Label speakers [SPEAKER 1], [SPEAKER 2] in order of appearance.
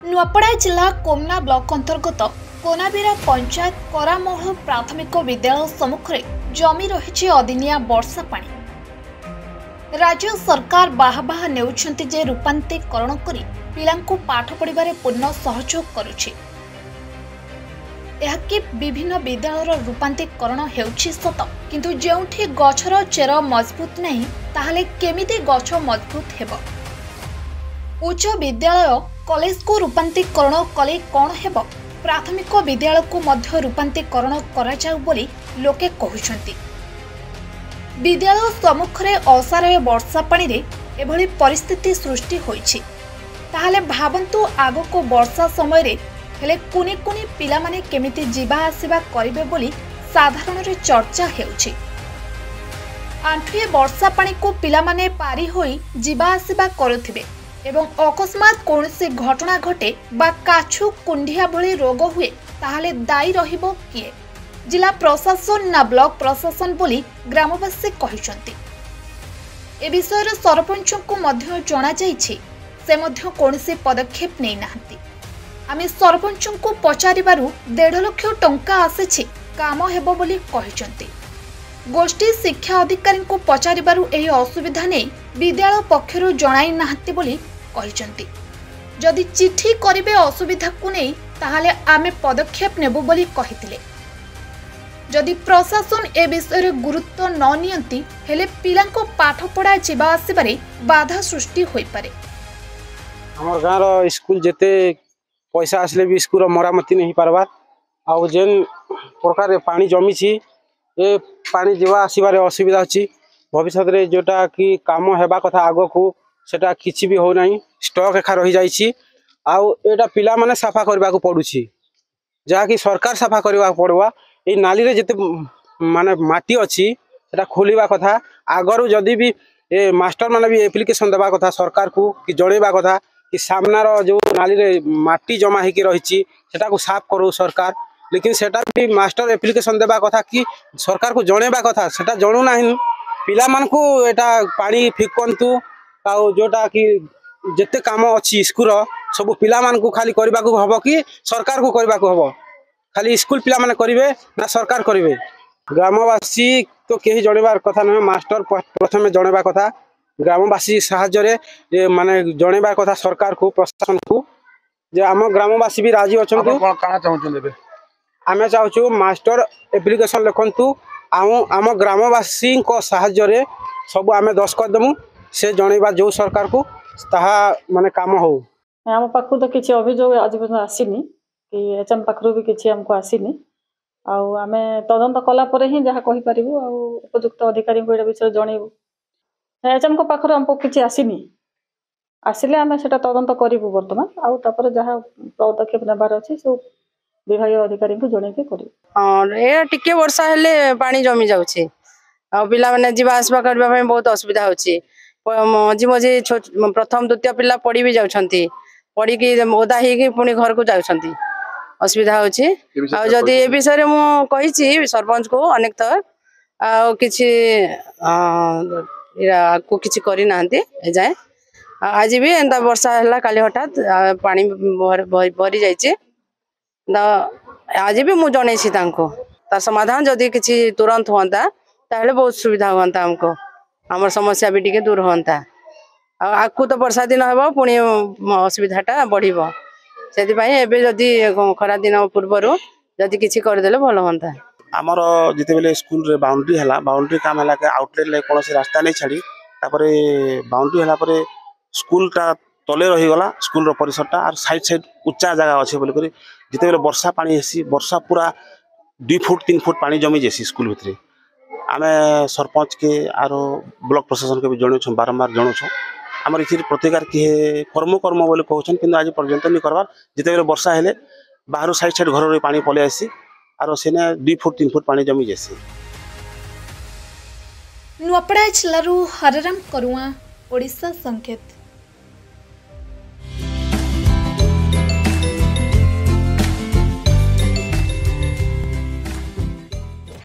[SPEAKER 1] नुआपड़ा जिला कोमना ब्लॉक अंतर्गत कोनाबीरा पंचायत करामोह प्राथमिक विद्यालय सम्मुखें जमी रही अदिनिया वर्षा पानी। राज्य सरकार बाहा बाहा नेउछंती जे रूपांतरीकरण करी पिलांकु पाठ पढ़िबारे पूर्ण सहयोग करुछि। एहाकि विभिन्न विद्यालयर रूपांतरीकरण हेउछि सत, किंतु जेउठी गछर चेर मजबूत नहीं ताहले केमिति गछ मजबूत हेबो। उच्च विद्यालय कॉलेज को रूपांतरीकरण कले कौन हेबो, प्राथमिक विद्यालय को मध्य रूपांतरीकरण करा जाउ बोली लोके कहउछंती। विद्यालय सम्मुखरे असारय वर्षा पानी रे एभली परिस्थिति सृष्टि होइछि, ताहले भाबंतु आगो को वर्षा समय रे हेले कुनी कुनी पिला माने केमिति जीवा आसीबा करिवे बोली साधारण रे चर्चा हेउछि। आंठुए वर्षा पानी को पिला माने पारी होई जीवा आसीबा करुथिबे एवं अकस्मात कौनसी घटना घटे बा काछु कुंडिया भली रोग हुए ताहले दायी रहिबो किए, जिला प्रशासन ना ब्लॉक प्रशासन बोली ग्रामवासी कहिसंती। ए विषय सरपंच को मध्य जणा जाइछि, से मध्य कौनसी पदक्षेप नै नाहंती। आमे सरपंच को पचारिबारु 1.5 लाख टंका आसेछि, काम हेबो बोली कहिसंती। गोष्ठी शिक्षा अधिकारी को पचारिबारु एही असुविधा नै विद्यालय पक्षरु जणाई नाहंती बोली कहिसंती। जदि चिठी करिवे असुविधा को नै ताहाले आमे पदक्षेप नेबो बोली कहितिले। जदि प्रशासन ए विषय गुरुत्व न नियंती हेले पिलांको पाठ पढ़ा जीवा आसीबारे बाधा सृष्टि होई पारे।
[SPEAKER 2] हमर गाँव रो स्कूल जेते पैसा आसले भी स्कूल मरामती नहीं पारबार, आउ जेन प्रकार पानी जमी छी ए पानी जीवा आसीबारे असुविधा अछि। भविष्य रे जोटा कि काम हेबा कथा आगो को सेटा किछि भी हो नाही, स्टॉक एखा रही जाइछि। आउ एटा पिला माने साफा करबा को पडुछि, जहा कि सरकार साफा करबा पड़वा। ए नाली रे जते माने माटी अछि सेटा खोलिबा कथा। आगरु जदी भी ए मास्टर माने भी एप्लीकेशन देबा कथा सरकार को, कि जणेबा कथा कि सामनार जो नाली रे माटी जमा हेकि रहिछि सेटा को साफ करू सरकार। लेकिन सेटा भी मास्टर एप्लीकेशन देबा कथा कि सरकार को जणेबा कथा, सेटा जणु नाही। पिला मान को एटा पानी फिकंतु आउ जोटा कि जेते काम अछि स्कूल सब पिला मान को खाली करबा को हबो कि सरकार को करबा को हबो? खाली स्कूल पिला माने करिवे ना सरकार करिवे? ग्रामवासी तो केही जणेबार कथा न, मास्टर प्रथमे जणेबा कथा। ग्रामवासी साहाय्य रे माने जणेबा कथा सरकार को, प्रशासन को, जे आम ग्रामवासी भी राजी अछन।
[SPEAKER 3] कोन काना चाहउछन देबे?
[SPEAKER 2] आमे चाहछु मास्टर एप्लीकेशन लिखंतु, आम ग्रामवासी को साहाय्य रे सब आमे 10 कर दमु, से जणेबा जो सरकार को ताहा माने काम हो।
[SPEAKER 4] आम पाखु तो किसी अभियोग आज पर्यटन आसीनी कि एचएम पाखु भी किसी आमको आसीनी। आमे तदंत कला परे ही जहाँ कहि परिबु आ उपयुक्त अधिकारी को एटा विषय जणेबु। एचएम को पाखु हमको किसी आसीनी, आसिले आमे सेटा तदंत करिबु वर्तमान। आ तापर जहाँ पदक्षेप नेबार अछि से विभागीय अधिकारी को जणेके करिबु।
[SPEAKER 5] हां, ए टिके वर्षा हेले पानी जमी जाउछि आ पिला माने जीवा आसबा करबा में बहुत असुविधा होछि। मझी मझी प्रथम द्वितीय पिला पड़ी भी जाउछंती, पड़ी कि ओदा ही कि पुनी घर को जाउछंती, असुविधा होछि। आ जदी ए विषय रे मु कहिछि सरपंच को अनेक थर, आ किछि इरा को किछि करि नांती ए जाय। आज भी एंता वर्षा हला, काली हठात पानी भरी जाइछि। आज भी मु जणैछि तांको तार समाधान जदी किछि तुरंत होंता ताहले बहुत सुविधा होंता, हमको हमर समस्या भी टिके दूर होंता। आकु तो वर्षा दिन हेबो पुनी असुविधाटा बढ़िबो, सेति पई एबे जदी खरा दिन पूर्वरु जदी किछि कर देले भलो होंता।
[SPEAKER 6] हमर जते बेले स्कूल रे बाउंड्री हला, बाउंड्री काम हला के आउटलेट ले कोनोसी रास्ता नै छाडी, तापरे बाउंड्री हला परे स्कूल टा तले रही गला। स्कूल रो परिसरटा आर साइड साइड उच्चा जगह अछि बोली करी जते बेले वर्षा पानी हेसी, वर्षा पूरा 2 फुट 3 फुट पानी जमी जेसी स्कूल भितरे। आमे सरपंच के आरो ब्लॉक प्रशासन के भी जणौ छ, बारंबार जणौ छ। हमर इथिर प्रतिकार कि कर्म बोली कहउछन, किंतु आज पर्यंत नि करबार। जते बेले वर्षा हेले बाहर साइड साइड घर रे पानी पले आसी आरो सेने 2 फुट 3 फुट पानी जमी जेसी।
[SPEAKER 1] नुआपड़ा जिल्लारू हरराम करुआ, ओडिशा संकेत।